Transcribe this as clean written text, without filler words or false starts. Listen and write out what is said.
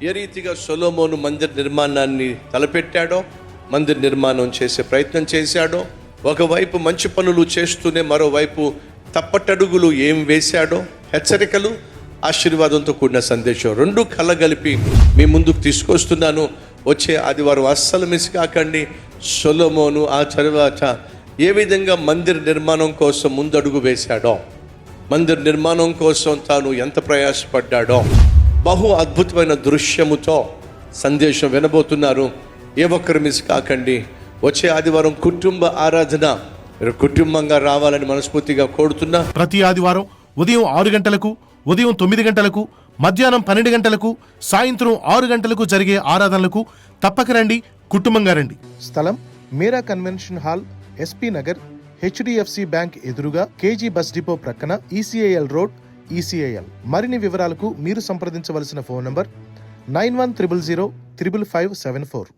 ఏ రీతిగా సొలొమోను మందిర నిర్మాణాన్ని తలపెట్టాడో, మందిర నిర్మాణం చేసే ప్రయత్నం చేశాడో, ఒకవైపు మంచి పనులు చేస్తూనే మరోవైపు తప్పటడుగులు ఏం వేశాడో, హెచ్చరికలు, ఆశీర్వాదంతో కూడిన సందేశం రెండు కలగలిపి మీ ముందుకు తీసుకొస్తున్నాను. వచ్చే ఆదివారం అస్సలు మిస్ కాకండి. సొలొమోను ఆ తర్వాత ఏ విధంగా మందిర నిర్మాణం కోసం ముందడుగు వేశాడో, మందిర నిర్మాణం కోసం తాను ఎంత ప్రయాసపడ్డాడో, బహు అద్భుతమైన దృశ్యముతో సందేశం వినబోతున్నారు. ఏ ఒక్కరు మిస్ కాకండి. వచ్చే ఆదివారం కుటుంబ ఆరాధన, మీరు కుటుంబంగా రావాలని మనస్ఫూర్తిగా కోరుతున్నా. ప్రతి ఆదివారం ఉదయం 6 గంటలకు, ఉదయం 9 గంటలకు, మధ్యాహ్నం 12 గంటలకు, సాయంత్రం 6 గంటలకు జరిగే ఆరాధనలకు తప్పక రండి, కుటుంబంగా రండి. స్థలం Meera convention hall, SP Nagar, HDFC bank ఎదురుగా, కేజీ బస్ డిపో ప్రక్కన, ఈసీఐఎల్ రోడ్, ఈసీఐఎల్. మరిన్ని వివరాలకు మీరు సంప్రదించవలసిన ఫోన్ నంబర్ 9100055574.